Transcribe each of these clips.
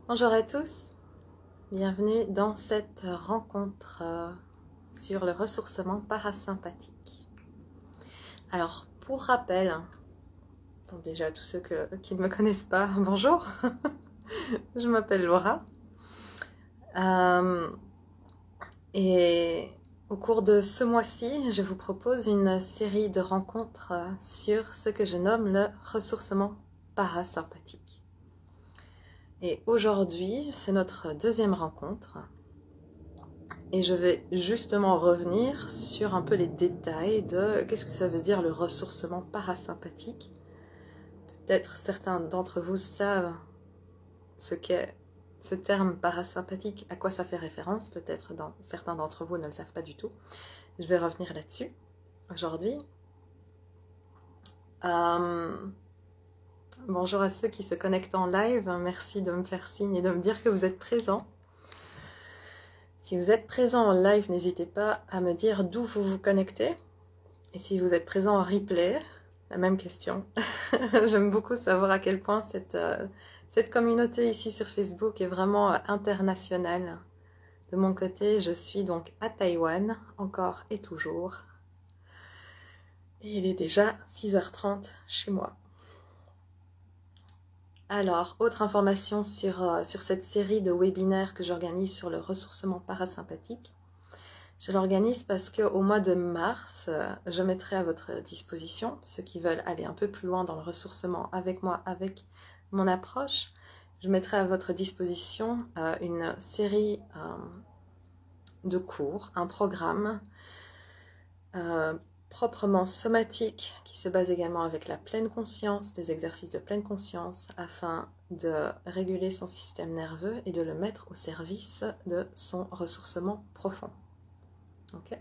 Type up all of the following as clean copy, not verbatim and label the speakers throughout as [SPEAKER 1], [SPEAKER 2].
[SPEAKER 1] Bonjour à tous, bienvenue dans cette rencontre sur le ressourcement parasympathique. Alors, pour rappel, bon, déjà tous ceux qui ne me connaissent pas, bonjour, je m'appelle Laura. Et au cours de ce mois-ci, je vous propose une série de rencontres sur ce que je nomme le ressourcement parasympathique. Et aujourd'hui, c'est notre deuxième rencontre. Et je vais justement revenir sur un peu les détails de qu'est-ce que ça veut dire le ressourcement parasympathique. Peut-être certains d'entre vous savent ce qu'est ce terme parasympathique, à quoi ça fait référence. Peut-être certains d'entre vous ne le savent pas du tout. Je vais revenir là-dessus aujourd'hui. Bonjour à ceux qui se connectent en live. Merci de me faire signe et de me dire que vous êtes présents. Si vous êtes présent en live, n'hésitez pas à me dire d'où vous vous connectez. Et si vous êtes présent en replay, la même question. J'aime beaucoup savoir à quel point cette communauté ici sur Facebook est vraiment internationale. De mon côté, je suis donc à Taïwan, encore et toujours. Et il est déjà 6h30 chez moi. Alors, autre information sur cette série de webinaires que j'organise sur le ressourcement parasympathique. Je l'organise parce qu'au mois de mars, je mettrai à votre disposition, ceux qui veulent aller un peu plus loin dans le ressourcement avec moi, avec mon approche, je mettrai à votre disposition une série de cours, un programme proprement somatique qui se base également avec la pleine conscience, des exercices de pleine conscience afin de réguler son système nerveux et de le mettre au service de son ressourcement profond. Okay.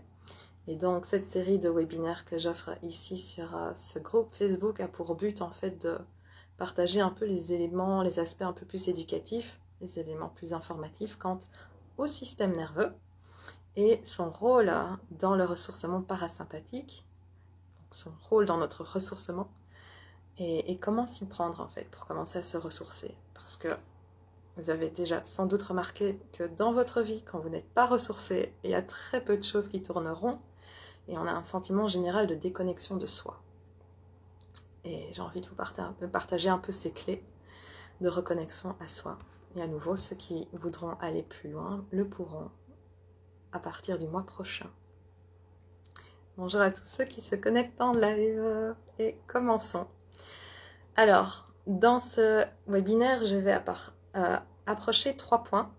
[SPEAKER 1] Et donc cette série de webinaires que j'offre ici sur ce groupe Facebook a pour but en fait de partager un peu les éléments, les aspects un peu plus éducatifs, les éléments plus informatifs quant au système nerveux et son rôle dans le ressourcement parasympathique, donc son rôle dans notre ressourcement et comment s'y prendre en fait pour commencer à se ressourcer. Parce que vous avez déjà sans doute remarqué que dans votre vie, quand vous n'êtes pas ressourcé, il y a très peu de choses qui tourneront et on a un sentiment général de déconnexion de soi. Et j'ai envie de vous partager un peu ces clés de reconnexion à soi. Et à nouveau, ceux qui voudront aller plus loin le pourront à partir du mois prochain. Bonjour à tous ceux qui se connectent en live et commençons. Alors, dans ce webinaire, je vais approcher 3 points.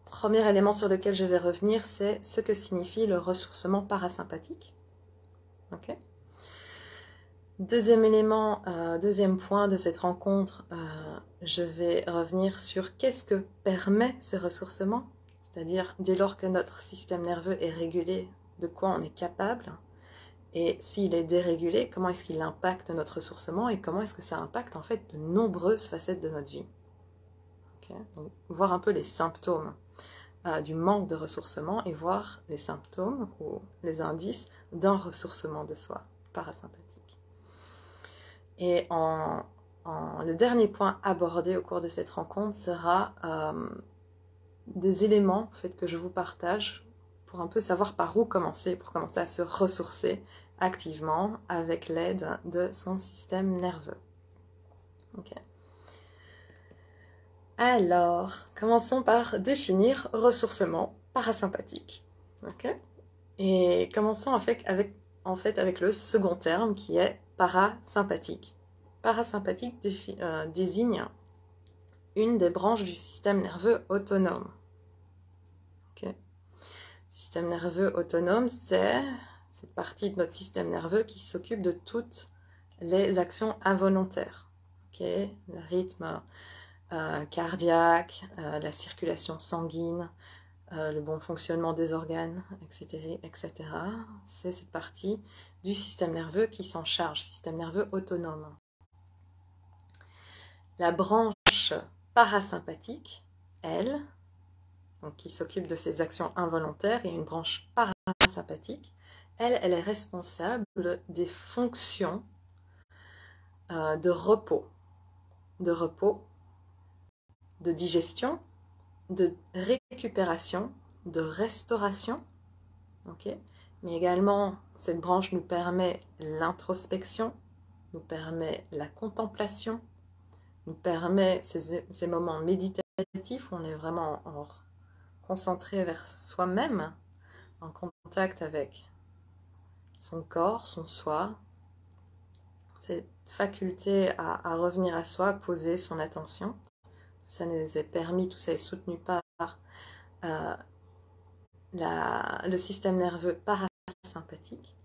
[SPEAKER 1] Premier élément sur lequel je vais revenir, c'est ce que signifie le ressourcement parasympathique. Okay. Deuxième élément, deuxième point de cette rencontre, je vais revenir sur qu'est-ce que permet ce ressourcement, c'est-à-dire dès lors que notre système nerveux est régulé, de quoi on est capable, et s'il est dérégulé, comment est-ce qu'il impacte notre ressourcement et comment est-ce que ça impacte en fait de nombreuses facettes de notre vie. Okay. Donc, voir un peu les symptômes du manque de ressourcement et voir les symptômes ou les indices d'un ressourcement de soi parasympathique. Et le dernier point abordé au cours de cette rencontre sera des éléments en fait, que je vous partage pour un peu savoir par où commencer, pour commencer à se ressourcer activement avec l'aide de son système nerveux. Okay. Alors, commençons par définir ressourcement parasympathique. Okay. Et commençons avec le second terme qui est parasympathique. Parasympathique désigne une des branches du système nerveux autonome. Okay. Système nerveux autonome, c'est cette partie de notre système nerveux qui s'occupe de toutes les actions involontaires. Okay. Le rythme cardiaque, la circulation sanguine, le bon fonctionnement des organes, etc. C'est cette partie du système nerveux qui s'en charge, système nerveux autonome. La branche parasympathique, elle, donc qui s'occupe de ces actions involontaires, et une branche parasympathique, elle est responsable des fonctions de repos de digestion, de récupération, de restauration. Okay. Mais également, cette branche nous permet l'introspection, nous permet la contemplation, nous permet ces moments méditatifs où on est vraiment concentré vers soi-même, en contact avec son corps, son soi, cette faculté à revenir à soi, à poser son attention. Tout ça nous est permis, tout ça est soutenu par le système nerveux parasympathique.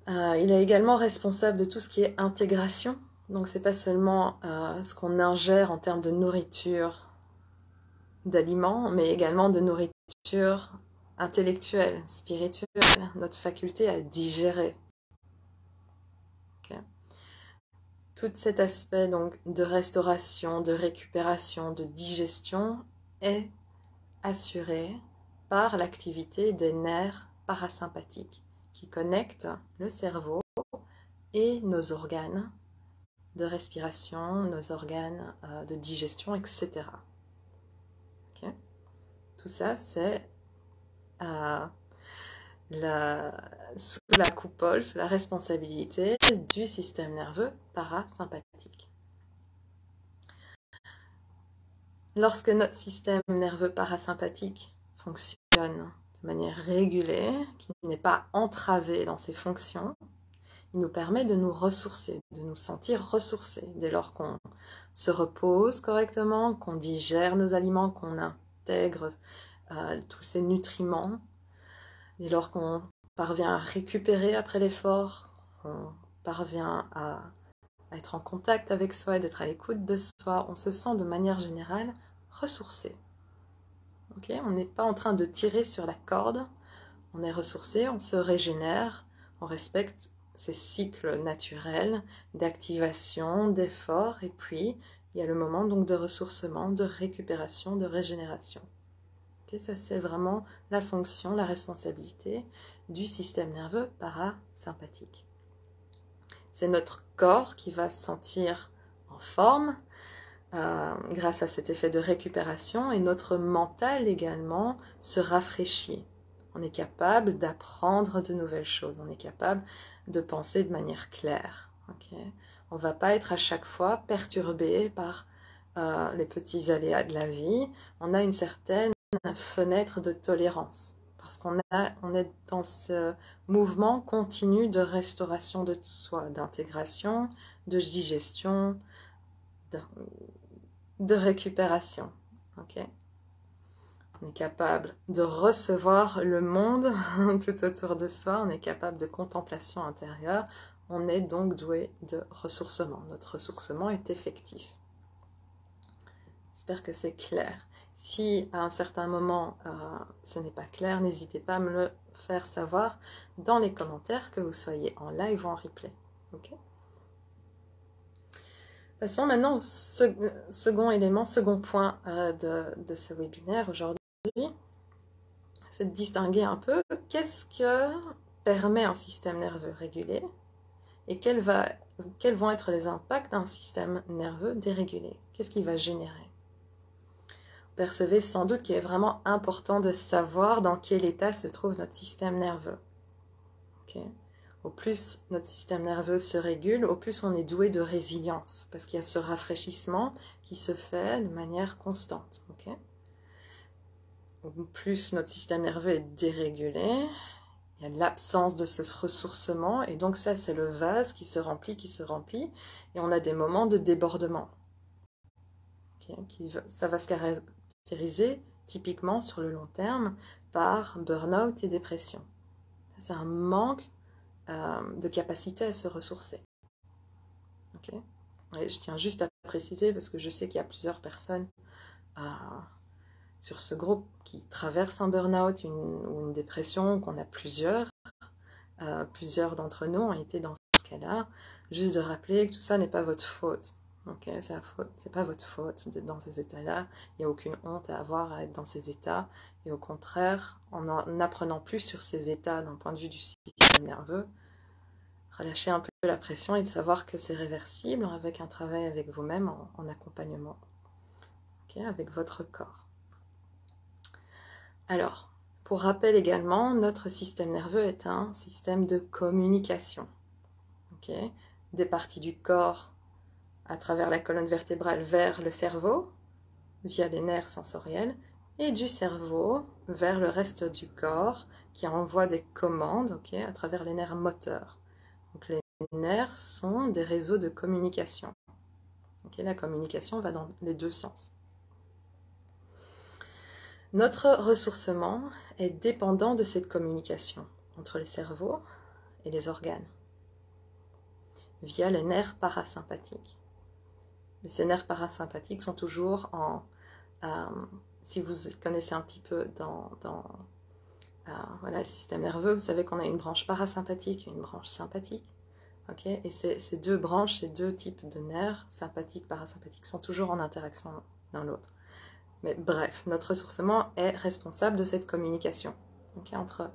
[SPEAKER 1] Il est également responsable de tout ce qui est intégration. Donc c'est pas seulement ce qu'on ingère en termes de nourriture, d'aliments, mais également de nourriture intellectuelle, spirituelle, notre faculté à digérer. Okay. Tout cet aspect donc de restauration, de récupération, de digestion est assuré par l'activité des nerfs parasympathiques qui connectent le cerveau et nos organes de respiration, nos organes de digestion, etc. Okay. Tout ça, c'est sous la coupole, sous la responsabilité du système nerveux parasympathique. Lorsque notre système nerveux parasympathique fonctionne de manière régulée, qui n'est pas entravé dans ses fonctions, il nous permet de nous ressourcer, de nous sentir ressourcés. Dès lors qu'on se repose correctement, qu'on digère nos aliments, qu'on intègre tous ces nutriments, dès lors qu'on parvient à récupérer après l'effort, qu'on parvient à être en contact avec soi et d'être à l'écoute de soi, on se sent de manière générale ressourcé. Okay, on n'est pas en train de tirer sur la corde, on est ressourcé, on se régénère, on respecte ces cycles naturels d'activation, d'effort, et puis il y a le moment donc de ressourcement, de récupération, de régénération. Okay, ça c'est vraiment la fonction, la responsabilité du système nerveux parasympathique. C'est notre corps qui va se sentir en forme grâce à cet effet de récupération, et notre mental également se rafraîchit. On est capable d'apprendre de nouvelles choses, on est capable de penser de manière claire. Okay. On ne va pas être à chaque fois perturbé par les petits aléas de la vie. On a une certaine fenêtre de tolérance parce qu'on est dans ce mouvement continu de restauration de soi, d'intégration, de digestion, de récupération. Okay. On est capable de recevoir le monde tout autour de soi, on est capable de contemplation intérieure, on est donc doué de ressourcement. Notre ressourcement est effectif. J'espère que c'est clair. Si à un certain moment ce n'est pas clair, n'hésitez pas à me le faire savoir dans les commentaires, que vous soyez en live ou en replay. Okay. Passons maintenant au second élément, second point de ce webinaire aujourd'hui. C'est de distinguer un peu qu'est-ce que permet un système nerveux régulé et quels vont être les impacts d'un système nerveux dérégulé. Qu'est-ce qu'il va générer? Vous percevez sans doute qu'il est vraiment important de savoir dans quel état se trouve notre système nerveux. Okay. Au plus notre système nerveux se régule, au plus on est doué de résilience, parce qu'il y a ce rafraîchissement qui se fait de manière constante. Okay. Au plus notre système nerveux est dérégulé, il y a l'absence de ce ressourcement, et donc ça c'est le vase qui se remplit, et on a des moments de débordement. Okay. Ça va se caractériser typiquement sur le long terme par burn-out et dépression. C'est un manque de capacité à se ressourcer. Okay. Et je tiens juste à préciser, parce que je sais qu'il y a plusieurs personnes sur ce groupe qui traversent un burn-out ou une dépression, qu'on a plusieurs. Plusieurs d'entre nous ont été dans ce cas-là. Juste de rappeler que tout ça n'est pas votre faute. Okay, c'est pas votre faute d'être dans ces états-là. Il n'y a aucune honte à avoir à être dans ces états. Et au contraire, en apprenant plus sur ces états d'un point de vue du système nerveux, relâcher un peu la pression et de savoir que c'est réversible avec un travail avec vous-même en accompagnement, okay, avec votre corps. Alors, pour rappel également, notre système nerveux est un système de communication. Okay, des parties du corps à travers la colonne vertébrale vers le cerveau, via les nerfs sensoriels, et du cerveau vers le reste du corps qui envoie des commandes, okay, à travers les nerfs moteurs. Donc les nerfs sont des réseaux de communication. Okay, la communication va dans les deux sens. Notre ressourcement est dépendant de cette communication entre les cerveaux et les organes, via les nerfs parasympathiques. Et ces nerfs parasympathiques sont toujours si vous connaissez un petit peu voilà, le système nerveux, vous savez qu'on a une branche parasympathique et une branche sympathique. Okay, et ces deux branches, ces deux types de nerfs, sympathiques, parasympathiques, sont toujours en interaction l'un l'autre. Mais bref, notre ressourcement est responsable de cette communication, okay, entre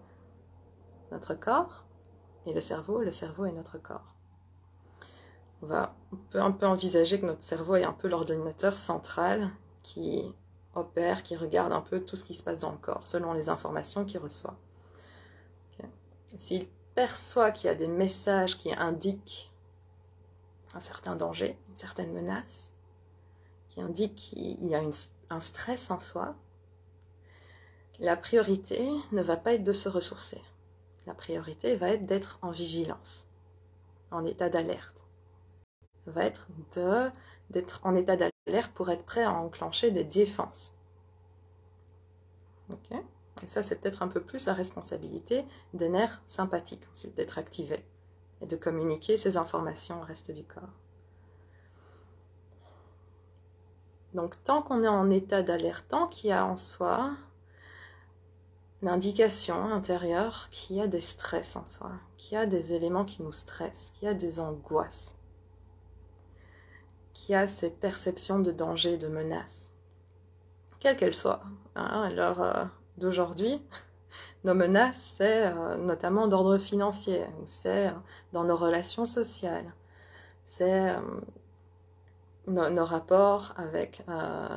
[SPEAKER 1] notre corps et le cerveau et notre corps. On peut un peu envisager que notre cerveau est un peu l'ordinateur central qui opère, qui regarde un peu tout ce qui se passe dans le corps, selon les informations qu'il reçoit. Okay. S'il perçoit qu'il y a des messages qui indiquent un certain danger, une certaine menace, qui indiquent qu'il y a un stress en soi, la priorité ne va pas être de se ressourcer. La priorité va être d'être en vigilance, en état d'alerte. Va être d'être en état d'alerte pour être prêt à enclencher des défenses. Okay. Et ça, c'est peut-être un peu plus la responsabilité des nerfs sympathiques, d'être activés et de communiquer ces informations au reste du corps. Donc, tant qu'on est en état d'alerte, tant qu'il y a en soi l'indication intérieure qu'il y a des stress en soi, qu'il y a des éléments qui nous stressent, qu'il y a des angoisses, qu'il y a ces perceptions de danger, de menace, quelles qu'elles soient. Hein, à l'heure d'aujourd'hui, nos menaces, c'est notamment d'ordre financier, ou c'est dans nos relations sociales, c'est nos rapports avec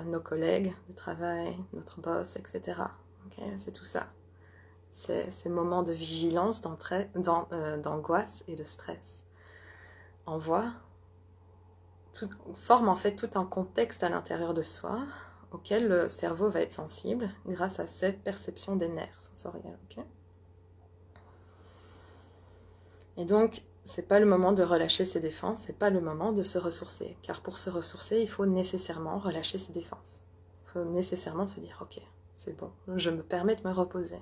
[SPEAKER 1] nos collègues de travail, notre boss, etc. Okay, c'est tout ça. C'est ces moments de vigilance, d'angoisse et de stress. Forme en fait tout un contexte à l'intérieur de soi auquel le cerveau va être sensible grâce à cette perception des nerfs sensoriels. Okay, et donc, c'est pas le moment de relâcher ses défenses, c'est pas le moment de se ressourcer. Car pour se ressourcer, il faut nécessairement relâcher ses défenses. Il faut nécessairement se dire, ok, c'est bon, je me permets de me reposer.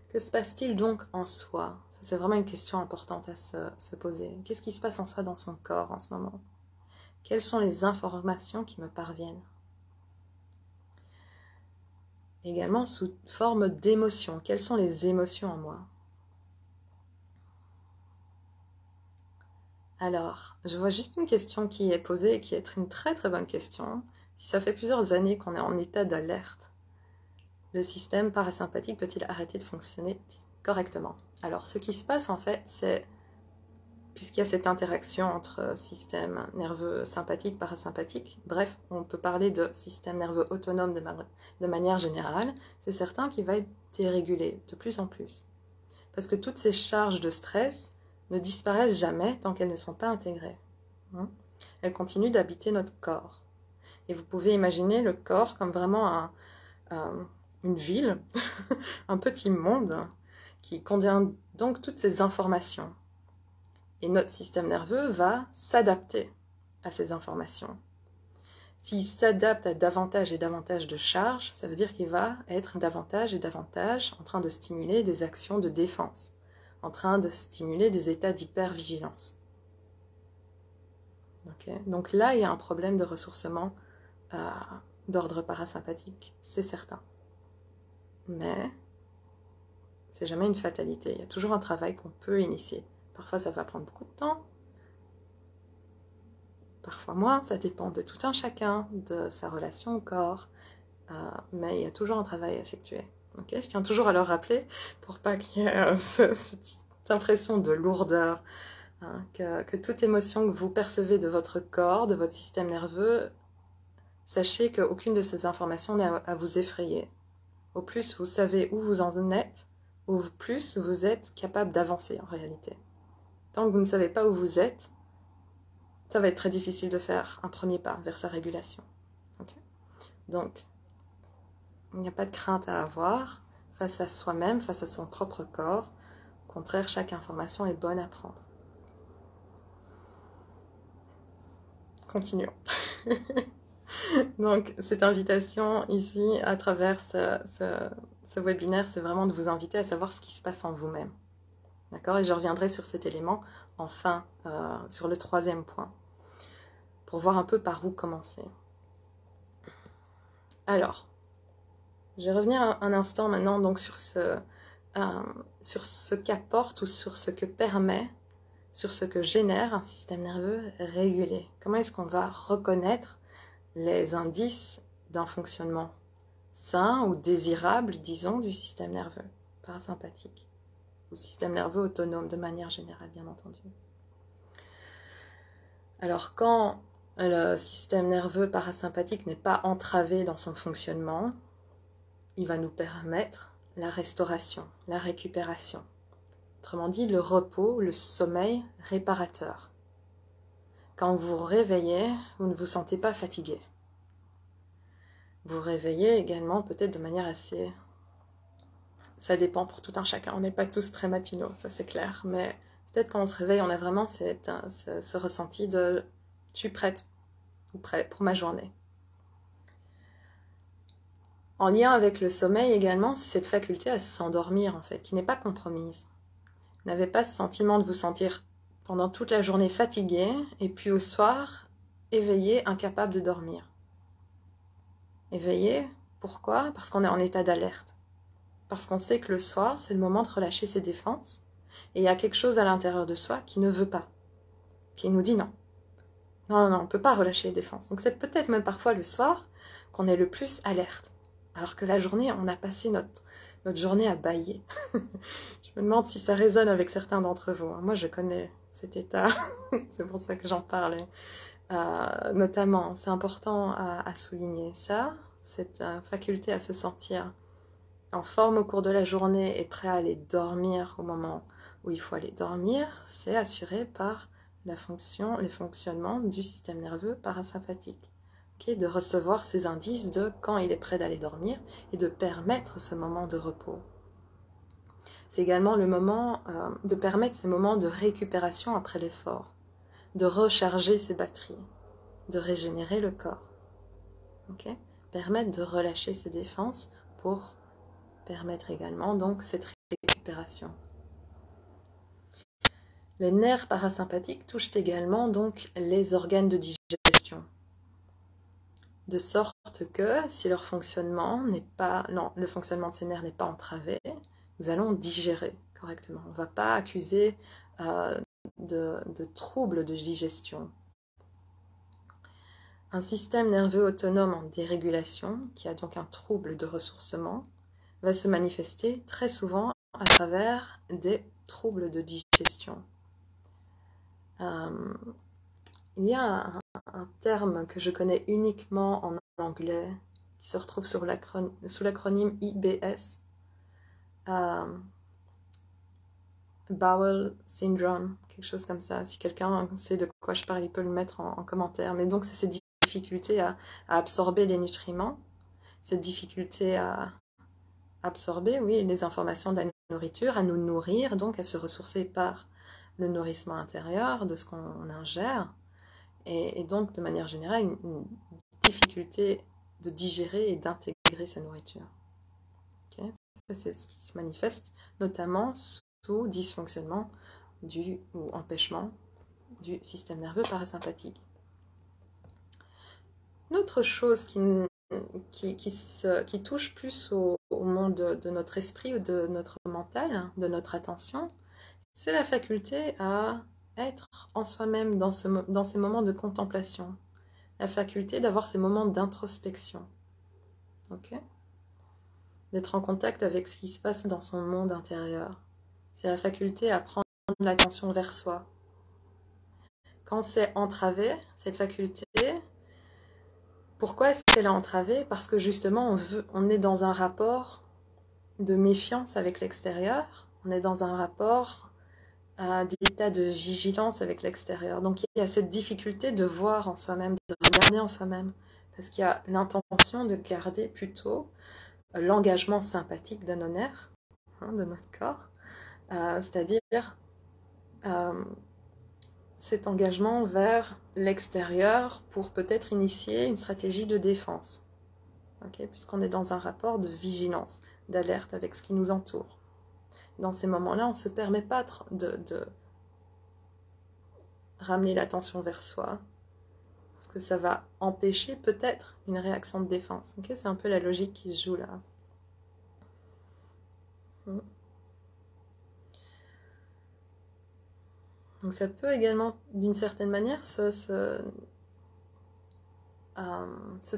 [SPEAKER 1] Que se passe-t-il donc en soi? C'est vraiment une question importante à se poser. Qu'est-ce qui se passe en soi dans son corps en ce moment? Quelles sont les informations qui me parviennent? Également sous forme d'émotions. Quelles sont les émotions en moi? Alors, je vois juste une question qui est posée et qui est une très très bonne question. Si ça fait plusieurs années qu'on est en état d'alerte, le système parasympathique peut-il arrêter de fonctionner correctement? Alors, ce qui se passe en fait, c'est, puisqu'il y a cette interaction entre système nerveux sympathique, parasympathique, bref, on peut parler de système nerveux autonome de manière générale, c'est certain qu'il va être dérégulé de plus en plus. Parce que toutes ces charges de stress ne disparaissent jamais tant qu'elles ne sont pas intégrées. Elles continuent d'habiter notre corps. Et vous pouvez imaginer le corps comme vraiment une ville, un petit monde qui contient donc toutes ces informations. Et notre système nerveux va s'adapter à ces informations. S'il s'adapte à davantage et davantage de charges, ça veut dire qu'il va être davantage et davantage en train de stimuler des actions de défense, en train de stimuler des états d'hypervigilance. Okay. Donc là, il y a un problème de ressourcement d'ordre parasympathique, c'est certain. Mais c'est jamais une fatalité. Il y a toujours un travail qu'on peut initier. Parfois, ça va prendre beaucoup de temps. Parfois moins, ça dépend de tout un chacun, de sa relation au corps. Mais il y a toujours un travail à effectuer. Okay, je tiens toujours à le rappeler pour pas qu'il y ait cette impression de lourdeur hein, que toute émotion que vous percevez de votre corps, de votre système nerveux, sachez qu'aucune de ces informations n'a à vous effrayer. Au plus vous savez où vous en êtes, au plus vous êtes capable d'avancer en réalité. Tant que vous ne savez pas où vous êtes, ça va être très difficile de faire un premier pas vers sa régulation. Okay? Donc, il n'y a pas de crainte à avoir face à soi-même, face à son propre corps. Au contraire, chaque information est bonne à prendre. Continuons. Donc, cette invitation ici, à travers ce webinaire, c'est vraiment de vous inviter à savoir ce qui se passe en vous-même. D'accord? Et je reviendrai sur cet élément, enfin, sur le troisième point, pour voir un peu par où commencer. Alors, je vais revenir un instant maintenant donc, sur ce qu'apporte ou sur ce que permet, sur ce que génère un système nerveux régulé. Comment est-ce qu'on va reconnaître les indices d'un fonctionnement sain ou désirable, disons, du système nerveux parasympathique, ou système nerveux autonome de manière générale, bien entendu. Alors, quand le système nerveux parasympathique n'est pas entravé dans son fonctionnement, il va nous permettre la restauration, la récupération. Autrement dit, le repos, le sommeil réparateur. Quand vous vous réveillez, vous ne vous sentez pas fatigué. Vous vous réveillez également peut-être de manière assez... Ça dépend pour tout un chacun, on n'est pas tous très matinaux, ça c'est clair, mais peut-être quand on se réveille, on a vraiment ce ressenti de « je suis prête ou prêt pour ma journée ». En lien avec le sommeil également, c'est cette faculté à s'endormir en fait, qui n'est pas compromise. Vous n'avez pas ce sentiment de vous sentir pendant toute la journée fatigué et puis au soir, éveillé, incapable de dormir. Éveillé, pourquoi? Parce qu'on est en état d'alerte. Parce qu'on sait que le soir, c'est le moment de relâcher ses défenses et il y a quelque chose à l'intérieur de soi qui ne veut pas, qui nous dit non. Non, on ne peut pas relâcher les défenses. Donc c'est peut-être même parfois le soir qu'on est le plus alerte. Alors que la journée, on a passé notre journée à bâiller. Je me demande si ça résonne avec certains d'entre vous. Moi, je connais cet état. C'est pour ça que j'en parlais. Notamment, c'est important à souligner ça, cette faculté à se sentir en forme au cours de la journée et prêt à aller dormir au moment où il faut aller dormir, c'est assuré par le fonctionnement du système nerveux parasympathique. Okay, de recevoir ces indices de quand il est prêt d'aller dormir et de permettre ce moment de repos. C'est également le moment de permettre ces moments de récupération après l'effort, de recharger ses batteries, de régénérer le corps. Okay? Permettre de relâcher ses défenses pour permettre également donc cette récupération. Les nerfs parasympathiques touchent également donc les organes de digestion. De sorte que si leur fonctionnement le fonctionnement de ces nerfs n'est pas entravé, nous allons digérer correctement. On ne va pas accuser de troubles de digestion. Un système nerveux autonome en dérégulation, qui a donc un trouble de ressourcement, va se manifester très souvent à travers des troubles de digestion. Il y a un terme que je connais uniquement en anglais, qui se retrouve sous l'acronyme IBS, Bowel Syndrome, quelque chose comme ça. Si quelqu'un sait de quoi je parle, il peut le mettre en commentaire. Mais donc, c'est cette difficulté à absorber les nutriments, cette difficulté à absorber, oui, les informations de la nourriture, à nous nourrir, donc à se ressourcer par le nourrissement intérieur de ce qu'on ingère. Et donc, de manière générale, une difficulté de digérer et d'intégrer sa nourriture. Okay? C'est ce qui se manifeste notamment sous dysfonctionnement ou empêchement du système nerveux parasympathique. Une autre chose qui touche plus au monde de notre esprit ou de notre mental, de notre attention, c'est la faculté à être en soi-même dans ces moments de contemplation, la faculté d'avoir ces moments d'introspection, okay? D'être en contact avec ce qui se passe dans son monde intérieur. C'est la faculté à prendre l'attention vers soi, quand c'est entravé, cette faculté, pourquoi est-ce qu'elle est entravée? Parce que justement, on est dans un rapport de méfiance avec l'extérieur, on est dans un rapport d'état de vigilance avec l'extérieur. Donc il y a cette difficulté de voir en soi-même, de regarder en soi-même, parce qu'il y a l'intention de garder plutôt l'engagement sympathique de nos nerfs, de notre corps, c'est-à-dire cet engagement vers l'extérieur pour peut-être initier une stratégie de défense, okay, puisqu'on est dans un rapport de vigilance, d'alerte avec ce qui nous entoure. Dans ces moments-là, on ne se permet pas de ramener l'attention vers soi, parce que ça va empêcher peut-être une réaction de défense. Okay, c'est un peu la logique qui se joue là. Donc ça peut également, d'une certaine manière, se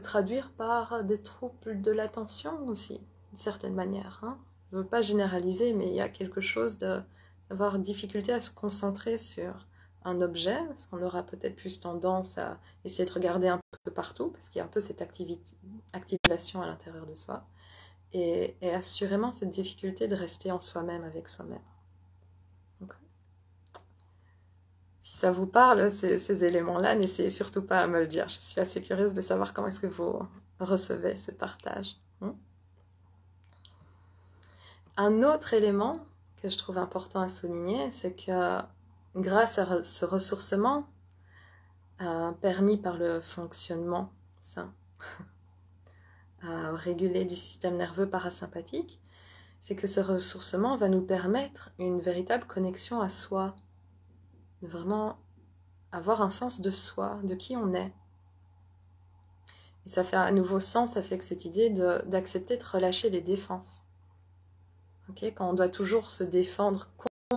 [SPEAKER 1] traduire par des troubles de l'attention aussi, d'une certaine manière. Hein. Je ne veux pas généraliser, mais il y a quelque chose d'avoir difficulté à se concentrer sur un objet, parce qu'on aura peut-être plus tendance à essayer de regarder un peu partout, parce qu'il y a un peu cette activation à l'intérieur de soi, et assurément cette difficulté de rester en soi-même avec soi-même. Si ça vous parle, ces éléments-là, n'essayez surtout pas à me le dire. Je suis assez curieuse de savoir comment est-ce que vous recevez ce partage. Un autre élément que je trouve important à souligner, c'est que grâce à ce ressourcement permis par le fonctionnement sain, régulé du système nerveux parasympathique, c'est que ce ressourcement va nous permettre une véritable connexion à soi, de vraiment avoir un sens de soi, de qui on est. Et ça fait un nouveau sens avec cette idée d'accepter de relâcher les défenses. Okay, quand on doit toujours se défendre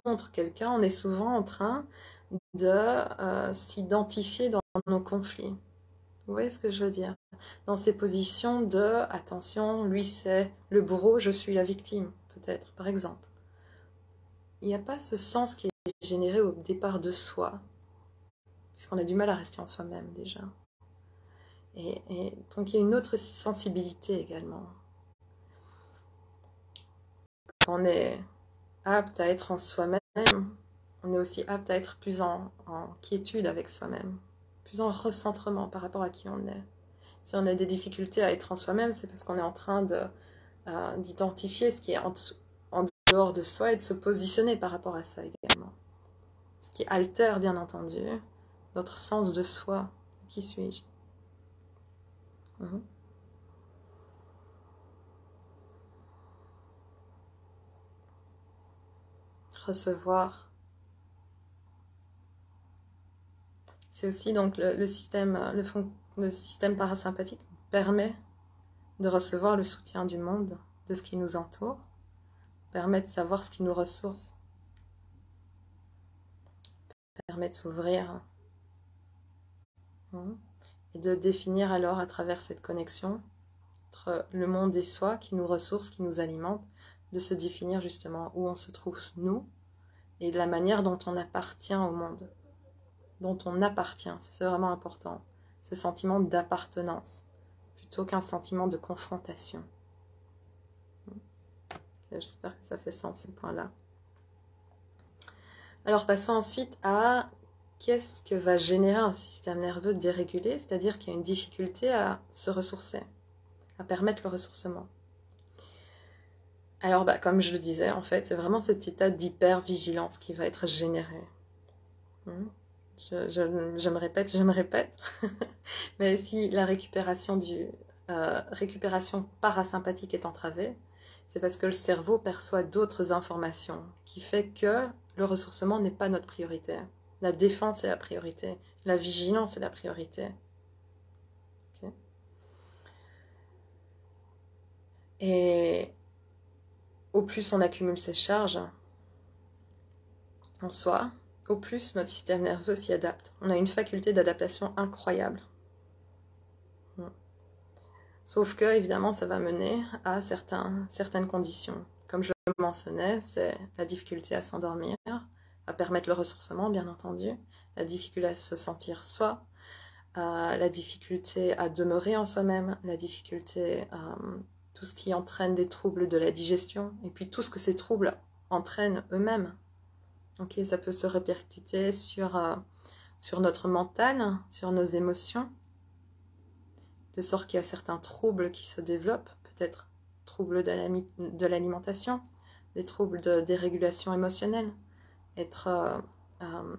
[SPEAKER 1] contre quelqu'un, on est souvent en train de s'identifier dans nos conflits. Vous voyez ce que je veux dire? Dans ces positions de « attention, lui c'est le bourreau, je suis la victime », peut-être, par exemple. Il n'y a pas ce sens qui est généré au départ de soi, puisqu'on a du mal à rester en soi-même déjà. Et donc il y a une autre sensibilité également. Quand on est apte à être en soi-même, on est aussi apte à être plus en quiétude avec soi-même, plus en recentrement par rapport à qui on est. Si on a des difficultés à être en soi-même, c'est parce qu'on est en train d'identifier ce qui est en dehors de soi et de se positionner par rapport à ça également. Ce qui altère, bien entendu, notre sens de soi. Qui suis-je? Recevoir. C'est aussi donc le système parasympathique permet de recevoir le soutien du monde, de ce qui nous entoure, permet de savoir ce qui nous ressource, permet de s'ouvrir et de définir alors à travers cette connexion entre le monde et soi qui nous ressource, qui nous alimente, de se définir justement où on se trouve nous et de la manière dont on appartient au monde, dont on appartient, c'est vraiment important, ce sentiment d'appartenance plutôt qu'un sentiment de confrontation. J'espère que ça fait sens ce point-là. Alors passons ensuite à qu'est-ce que va générer un système nerveux dérégulé, c'est-à-dire qu'il y a une difficulté à se ressourcer, à permettre le ressourcement. Alors comme je le disais, en fait, c'est vraiment cet état d'hypervigilance qui va être généré. Je me répète, mais si la récupération parasympathique est entravée, c'est parce que le cerveau perçoit d'autres informations, qui fait que le ressourcement n'est pas notre priorité. La défense est la priorité, la vigilance est la priorité. Okay. Et au plus on accumule ces charges en soi, au plus notre système nerveux s'y adapte. On a une faculté d'adaptation incroyable. Sauf que, évidemment, ça va mener à certaines conditions. Comme je le mentionnais, c'est la difficulté à s'endormir, à permettre le ressourcement, bien entendu, la difficulté à se sentir soi, la difficulté à demeurer en soi-même, la difficulté, tout ce qui entraîne des troubles de la digestion, et puis tout ce que ces troubles entraînent eux-mêmes. Okay, ça peut se répercuter sur notre mental, sur nos émotions, de sorte qu'il y a certains troubles qui se développent, peut-être troubles de l'alimentation, des troubles de dérégulation émotionnelle, être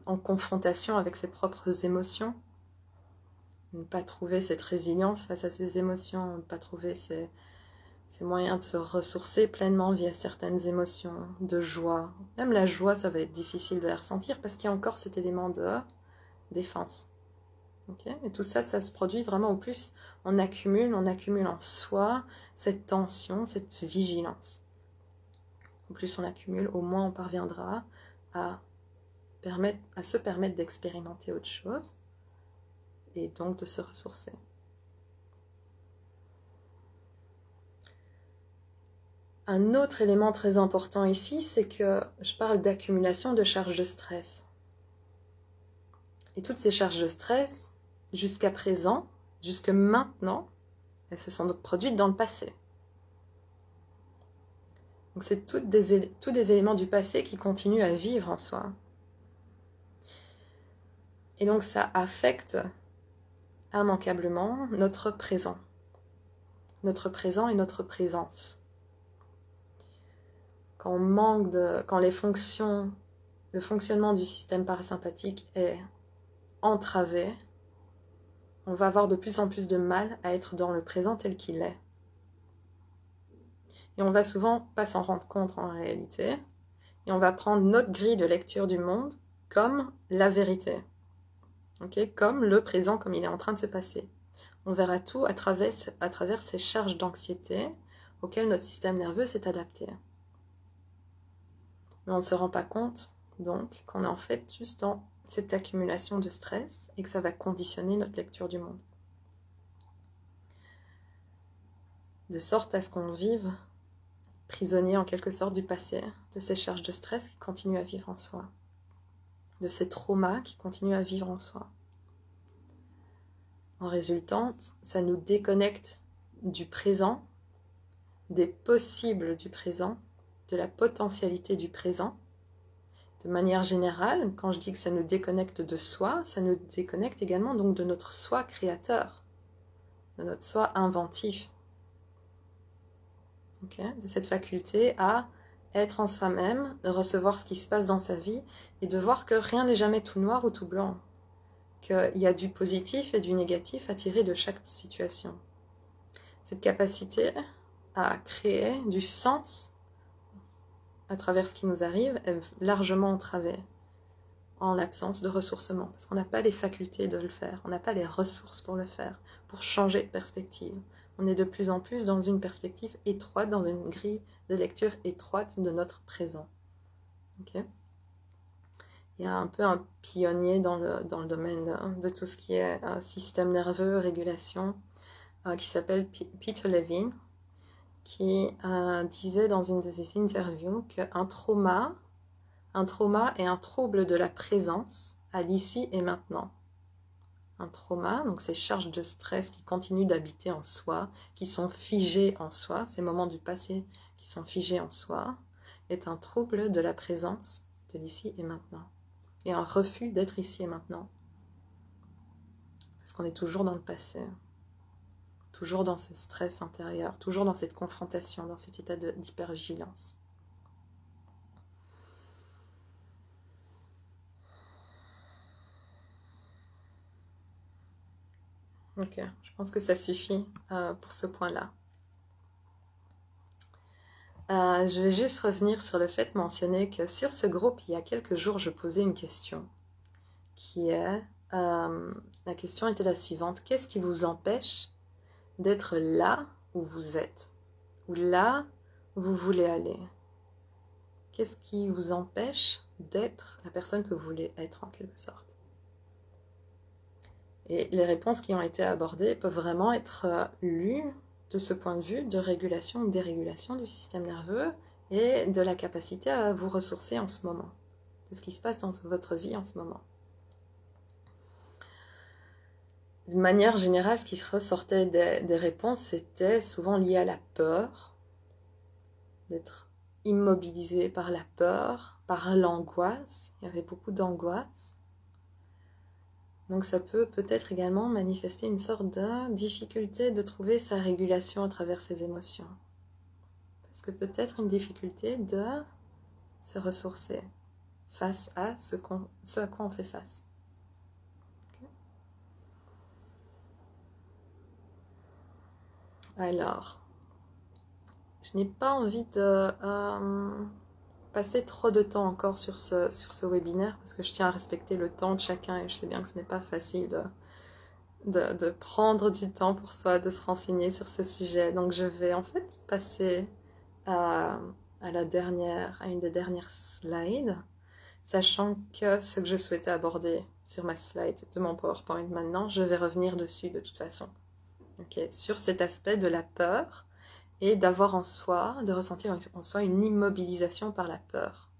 [SPEAKER 1] en confrontation avec ses propres émotions, ne pas trouver cette résilience face à ses émotions, ne pas trouver ces moyens de se ressourcer pleinement via certaines émotions, de joie. Même la joie, ça va être difficile de la ressentir parce qu'il y a encore cet élément de défense. Okay? Et tout ça, ça se produit vraiment au plus on accumule en soi cette tension, cette vigilance. Au plus on accumule, au moins on parviendra à se permettre d'expérimenter autre chose et donc de se ressourcer. Un autre élément très important ici, c'est que je parle d'accumulation de charges de stress. Et toutes ces charges de stress, jusqu'à présent, jusque maintenant, elles se sont donc produites dans le passé. Donc c'est tous des éléments du passé qui continuent à vivre en soi. Et donc ça affecte immanquablement notre présent et notre présence. Quand le fonctionnement du système parasympathique est entravé, on va avoir de plus en plus de mal à être dans le présent tel qu'il est. Et on va souvent pas s'en rendre compte en réalité, et on va prendre notre grille de lecture du monde comme la vérité, okay? Comme le présent, comme il est en train de se passer. On verra tout à travers ces charges d'anxiété auxquelles notre système nerveux s'est adapté. Mais on ne se rend pas compte, donc, qu'on est en fait juste dans cette accumulation de stress et que ça va conditionner notre lecture du monde. De sorte à ce qu'on vive prisonnier en quelque sorte du passé, de ces charges de stress qui continuent à vivre en soi, de ces traumas qui continuent à vivre en soi. En résultant, ça nous déconnecte du présent, des possibles du présent, de la potentialité du présent. De manière générale, quand je dis que ça nous déconnecte de soi, ça nous déconnecte également donc de notre soi créateur, de notre soi inventif. Okay? De cette faculté à être en soi-même, de recevoir ce qui se passe dans sa vie et de voir que rien n'est jamais tout noir ou tout blanc, qu'il y a du positif et du négatif à tirer de chaque situation. Cette capacité à créer du sens à travers ce qui nous arrive est largement entravée en l'absence de ressourcement, parce qu'on n'a pas les facultés de le faire, on n'a pas les ressources pour le faire, pour changer de perspective. On est de plus en plus dans une perspective étroite, dans une grille de lecture étroite de notre présent. Okay? Il y a un peu un pionnier dans le domaine de tout ce qui est système nerveux, régulation, qui s'appelle Peter Levine, qui disait dans une de ses interviews qu'un trauma est un trouble de la présence à l'ici et maintenant. Un trauma, donc ces charges de stress qui continuent d'habiter en soi, qui sont figées en soi, ces moments du passé qui sont figés en soi, est un trouble de la présence de l'ici et maintenant. Et un refus d'être ici et maintenant. Parce qu'on est toujours dans le passé. Toujours dans ce stress intérieur, toujours dans cette confrontation, dans cet état d'hypervigilance. Ok, je pense que ça suffit pour ce point-là. Je vais juste revenir sur le fait de mentionner que sur ce groupe, il y a quelques jours, je posais une question qui est, la question était la suivante: qu'est-ce qui vous empêche d'être là où vous êtes, ou là où vous voulez aller? Qu'est-ce qui vous empêche d'être la personne que vous voulez être en quelque sorte? Et les réponses qui ont été abordées peuvent vraiment être lues de ce point de vue de régulation ou dérégulation du système nerveux et de la capacité à vous ressourcer en ce moment, de ce qui se passe dans votre vie en ce moment. De manière générale, ce qui ressortait des réponses, c'était souvent lié à la peur, d'être immobilisé par la peur, par l'angoisse. Il y avait beaucoup d'angoisse. Donc ça peut peut-être également manifester une sorte de difficulté de trouver sa régulation à travers ses émotions. Parce que peut-être une difficulté de se ressourcer face à ce à quoi on fait face. Alors, je n'ai pas envie de passer trop de temps encore sur ce webinaire parce que je tiens à respecter le temps de chacun et je sais bien que ce n'est pas facile de prendre du temps pour soi, de se renseigner sur ce sujet. Donc je vais en fait passer à une des dernières slides, sachant que ce que je souhaitais aborder sur ma slide de mon PowerPoint maintenant, je vais revenir dessus de toute façon. Okay, sur cet aspect de la peur et d'avoir en soi, de ressentir en soi une immobilisation par la peur.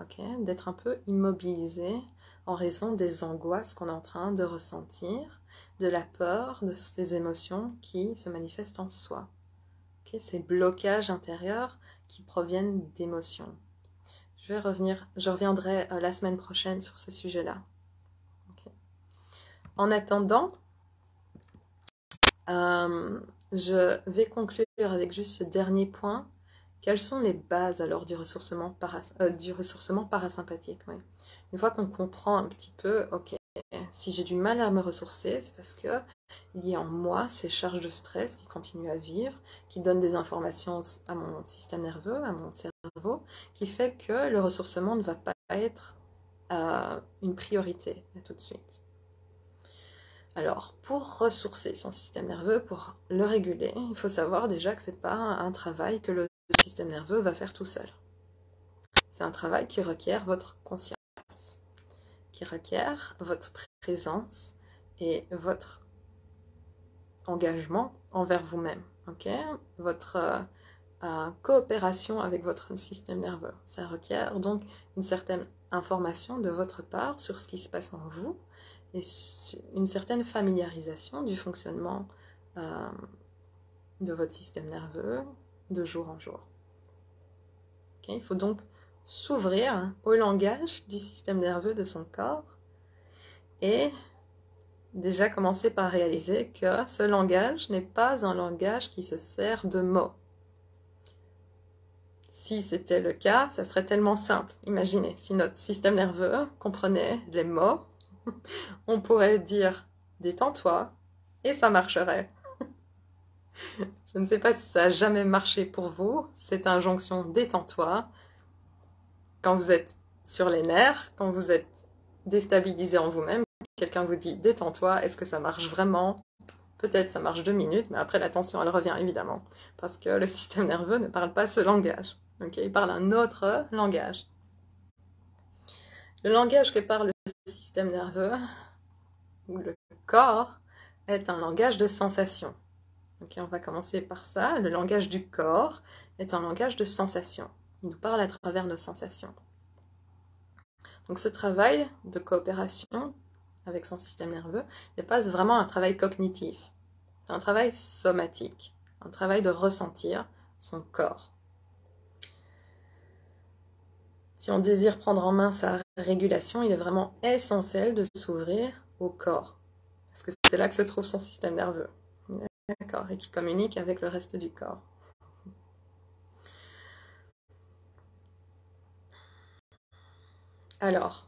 [SPEAKER 1] Okay, d'être un peu immobilisé en raison des angoisses qu'on est en train de ressentir, de la peur, de ces émotions qui se manifestent en soi. Okay, ces blocages intérieurs qui proviennent d'émotions. Je reviendrai la semaine prochaine sur ce sujet-là. Okay. En attendant, je vais conclure avec juste ce dernier point. Quelles sont les bases alors du ressourcement parasympathique? Oui. Une fois qu'on comprend un petit peu, ok, si j'ai du mal à me ressourcer, c'est parce que il y a en moi ces charges de stress qui continuent à vivre, qui donnent des informations à mon système nerveux, à mon cerveau, qui fait que le ressourcement ne va pas être une priorité tout de suite. Alors, pour ressourcer son système nerveux, pour le réguler, il faut savoir déjà que ce n'est pas un travail que le système nerveux va faire tout seul. C'est un travail qui requiert votre conscience, qui requiert votre présence et votre engagement envers vous-même, okay? Votre coopération avec votre système nerveux. Ça requiert donc une certaine information de votre part sur ce qui se passe en vous, et une certaine familiarisation du fonctionnement de votre système nerveux de jour en jour. Okay? Il faut donc s'ouvrir au langage du système nerveux de son corps et déjà commencer par réaliser que ce langage n'est pas un langage qui se sert de mots. Si c'était le cas, ça serait tellement simple. Imaginez, si notre système nerveux comprenait les mots, on pourrait dire « détends-toi » et ça marcherait. Je ne sais pas si ça a jamais marché pour vous, cette injonction « détends-toi » quand vous êtes sur les nerfs, quand vous êtes déstabilisé en vous-même, quelqu'un vous dit « détends-toi », est-ce que ça marche vraiment? Peut-être ça marche 2 minutes, mais après la tension elle revient évidemment, parce que le système nerveux ne parle pas ce langage. Okay, il parle un autre langage. Le langage que parle le système nerveux, ou le corps, est un langage de sensation. Okay, on va commencer par ça. Le langage du corps est un langage de sensation. Il nous parle à travers nos sensations. Donc ce travail de coopération avec son système nerveux n'est pas vraiment un travail cognitif. C'est un travail somatique, un travail de ressentir son corps. Si on désire prendre en main sa régulation, il est vraiment essentiel de s'ouvrir au corps. Parce que c'est là que se trouve son système nerveux. D'accord, et qui communique avec le reste du corps. Alors,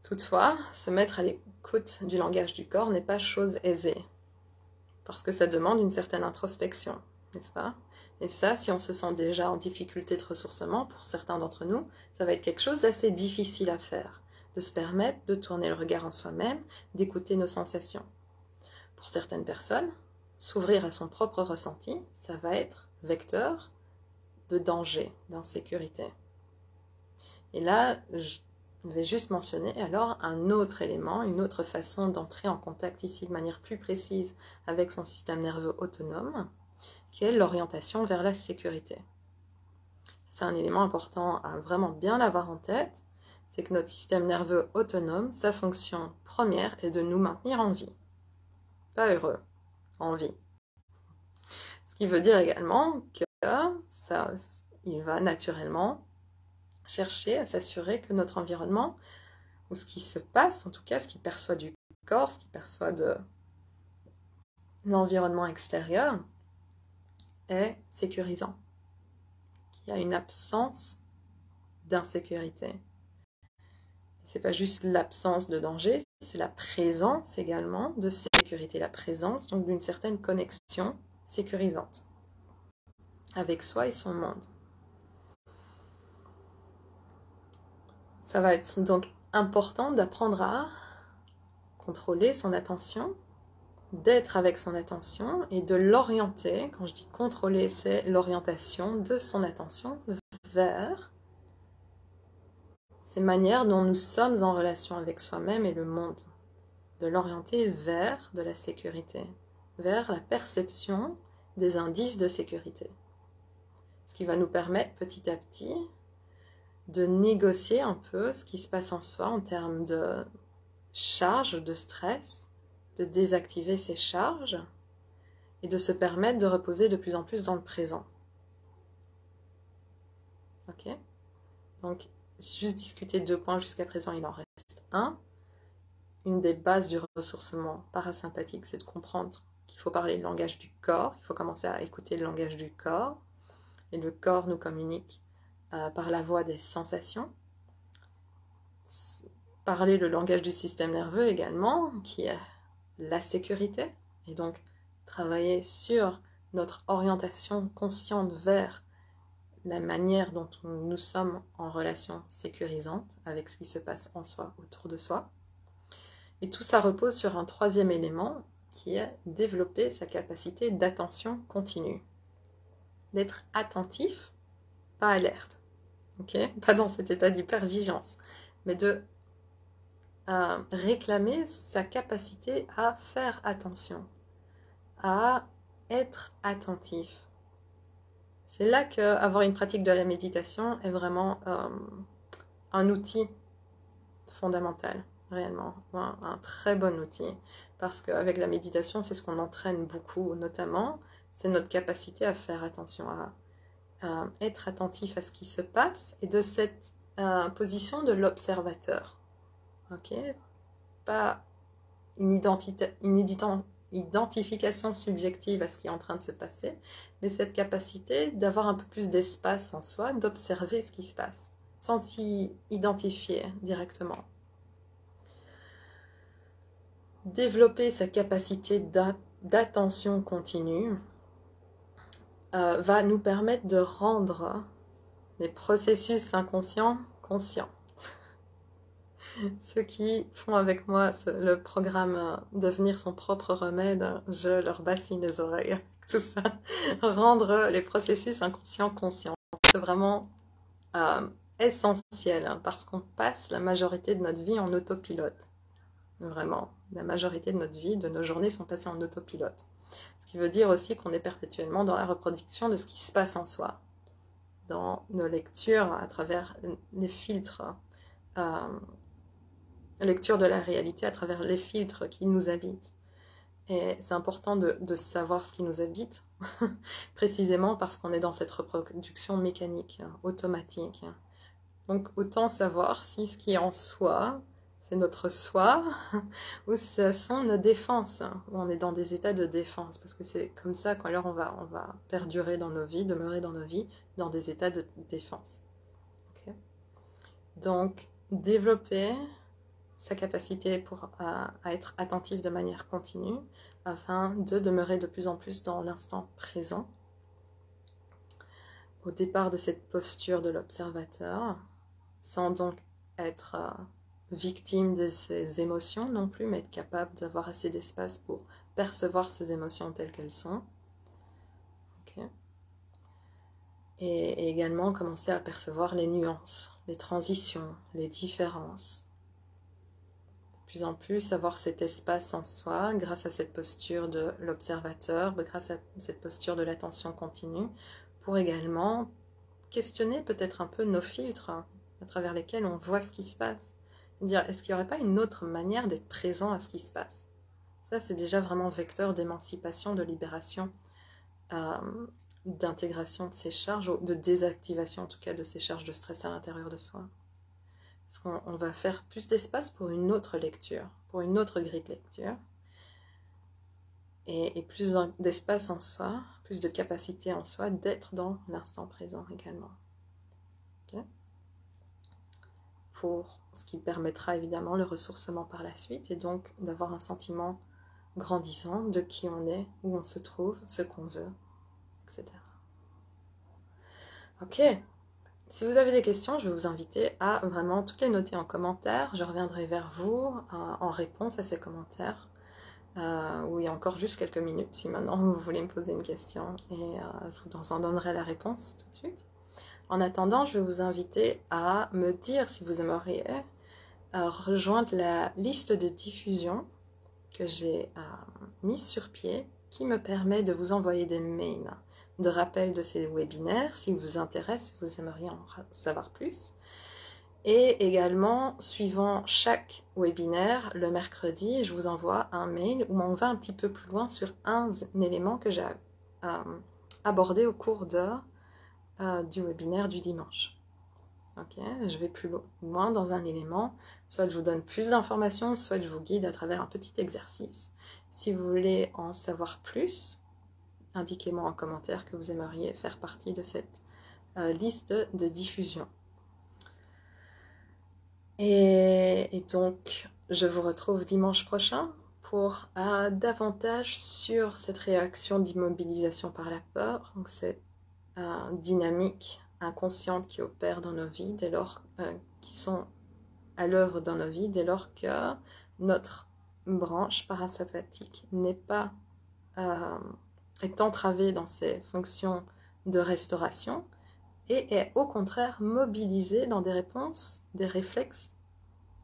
[SPEAKER 1] toutefois, se mettre à l'écoute du langage du corps n'est pas chose aisée. Parce que ça demande une certaine introspection, n'est-ce pas? Et ça, si on se sent déjà en difficulté de ressourcement, pour certains d'entre nous, ça va être quelque chose d'assez difficile à faire, de se permettre de tourner le regard en soi-même, d'écouter nos sensations. Pour certaines personnes, s'ouvrir à son propre ressenti, ça va être vecteur de danger, d'insécurité. Et là, je vais juste mentionner alors un autre élément, une autre façon d'entrer en contact ici de manière plus précise avec son système nerveux autonome, qui est l'orientation vers la sécurité. C'est un élément important à vraiment bien l'avoir en tête, c'est que notre système nerveux autonome, sa fonction première est de nous maintenir en vie. Pas heureux, en vie. Ce qui veut dire également que il va naturellement chercher à s'assurer que notre environnement, ou ce qui se passe, en tout cas, ce qu'il perçoit du corps, ce qu'il perçoit de l'environnement extérieur, est sécurisant. Qu'il y a une absence d'insécurité. C'est pas juste l'absence de danger, c'est la présence également de sécurité, la présence donc d'une certaine connexion sécurisante avec soi et son monde. Ça va être donc important d'apprendre à contrôler son attention, d'être avec son attention et de l'orienter. Quand je dis contrôler, c'est l'orientation de son attention vers ces manières dont nous sommes en relation avec soi-même et le monde. De l'orienter vers de la sécurité, vers la perception des indices de sécurité. Ce qui va nous permettre petit à petit de négocier un peu ce qui se passe en soi en termes de charge, de stress, de désactiver ces charges et de se permettre de reposer de plus en plus dans le présent. Ok? Donc, j'ai juste discuté 2 points jusqu'à présent, il en reste un. Une des bases du ressourcement parasympathique, c'est de comprendre qu'il faut parler le langage du corps, il faut commencer à écouter le langage du corps, et le corps nous communique par la voie des sensations. Parler le langage du système nerveux également, qui est la sécurité, et donc travailler sur notre orientation consciente vers la manière dont nous sommes en relation sécurisante avec ce qui se passe en soi, autour de soi. Et tout ça repose sur un 3e élément qui est développer sa capacité d'attention continue. D'être attentif, pas alerte. Okay, pas dans cet état d'hypervigilance, mais de réclamer sa capacité à faire attention, à être attentif. C'est là qu'avoir une pratique de la méditation est vraiment un outil fondamental, réellement, un très bon outil, parce qu'avec la méditation, c'est ce qu'on entraîne beaucoup, notamment, c'est notre capacité à faire attention, à être attentif à ce qui se passe, et de cette position de l'observateur. Ok, pas une identification subjective à ce qui est en train de se passer, mais cette capacité d'avoir un peu plus d'espace en soi, d'observer ce qui se passe, sans s'y identifier directement. Développer sa capacité d'attention continue va nous permettre de rendre les processus inconscients conscients. Ceux qui font avec moi le programme Devenir son propre remède, je leur bassine les oreilles avec tout ça. Rendre les processus inconscients conscients. C'est vraiment essentiel, hein, parce qu'on passe la majorité de notre vie en autopilote. Vraiment, la majorité de notre vie, de nos journées sont passées en autopilote. Ce qui veut dire aussi qu'on est perpétuellement dans la reproduction de ce qui se passe en soi. Dans nos lectures, à travers les filtres, lecture de la réalité à travers les filtres qui nous habitent. Et c'est important de savoir ce qui nous habite, précisément parce qu'on est dans cette reproduction mécanique, automatique. Donc autant savoir si ce qui est en soi, c'est notre soi, ou ce sont nos défenses, où on est dans des états de défense, parce que c'est comme ça qu'alors on va perdurer dans nos vies, demeurer dans nos vies, dans des états de défense. Okay. Donc développer sa capacité à être attentif de manière continue afin de demeurer de plus en plus dans l'instant présent. Au départ de cette posture de l'observateur, sans donc être victime de ses émotions non plus, mais être capable d'avoir assez d'espace pour percevoir ses émotions telles qu'elles sont. Okay. Et également commencer à percevoir les nuances, les transitions, les différences. De plus en plus, avoir cet espace en soi, grâce à cette posture de l'observateur, grâce à cette posture de l'attention continue, pour également questionner peut-être un peu nos filtres, à travers lesquels on voit ce qui se passe. Dire, est-ce qu'il n'y aurait pas une autre manière d'être présent à ce qui se passe? Ça, c'est déjà vraiment vecteur d'émancipation, de libération, d'intégration de ces charges, de désactivation en tout cas de ces charges de stress à l'intérieur de soi. Parce qu'on va faire plus d'espace pour une autre lecture, pour une autre grille de lecture, et plus d'espace en soi, plus de capacité en soi d'être dans l'instant présent également. Okay? Pour ce qui permettra évidemment le ressourcement par la suite, et donc d'avoir un sentiment grandissant de qui on est, où on se trouve, ce qu'on veut, etc. Ok, si vous avez des questions, je vais vous inviter à vraiment toutes les noter en commentaire. Je reviendrai vers vous en réponse à ces commentaires. Où il y a encore juste quelques minutes, si maintenant vous voulez me poser une question, et je vous en donnerai la réponse tout de suite. En attendant, je vais vous inviter à me dire si vous aimeriez rejoindre la liste de diffusion que j'ai mise sur pied, qui me permet de vous envoyer des mails de rappel de ces webinaires, si vous intéresse, si vous aimeriez en savoir plus. Et également, suivant chaque webinaire, le mercredi, je vous envoie un mail où on va un petit peu plus loin sur un élément que j'ai abordé au cours du webinaire du dimanche. Okay, je vais plus loin dans un élément, soit je vous donne plus d'informations, soit je vous guide à travers un petit exercice. Si vous voulez en savoir plus, indiquez-moi en commentaire que vous aimeriez faire partie de cette liste de diffusion. Et donc, je vous retrouve dimanche prochain pour davantage sur cette réaction d'immobilisation par la peur, donc cette dynamique inconsciente qui opère dans nos vies, dès lors qui sont à l'œuvre dans nos vies, dès lors que notre branche parasympathique n'est pas est entravée dans ses fonctions de restauration, et est au contraire mobilisé dans des réponses, des réflexes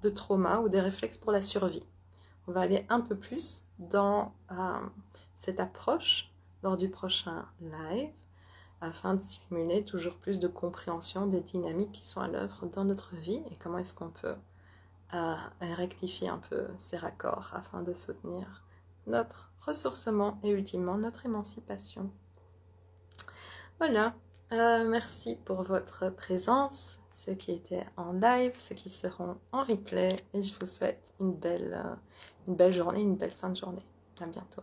[SPEAKER 1] de trauma ou des réflexes pour la survie. On va aller un peu plus dans cette approche lors du prochain live, afin de stimuler toujours plus de compréhension des dynamiques qui sont à l'œuvre dans notre vie et comment est-ce qu'on peut rectifier un peu ces raccords afin de soutenir notre ressourcement et ultimement notre émancipation. Voilà. Merci pour votre présence, ceux qui étaient en live, ceux qui seront en replay, et je vous souhaite une belle journée, une belle fin de journée. À bientôt.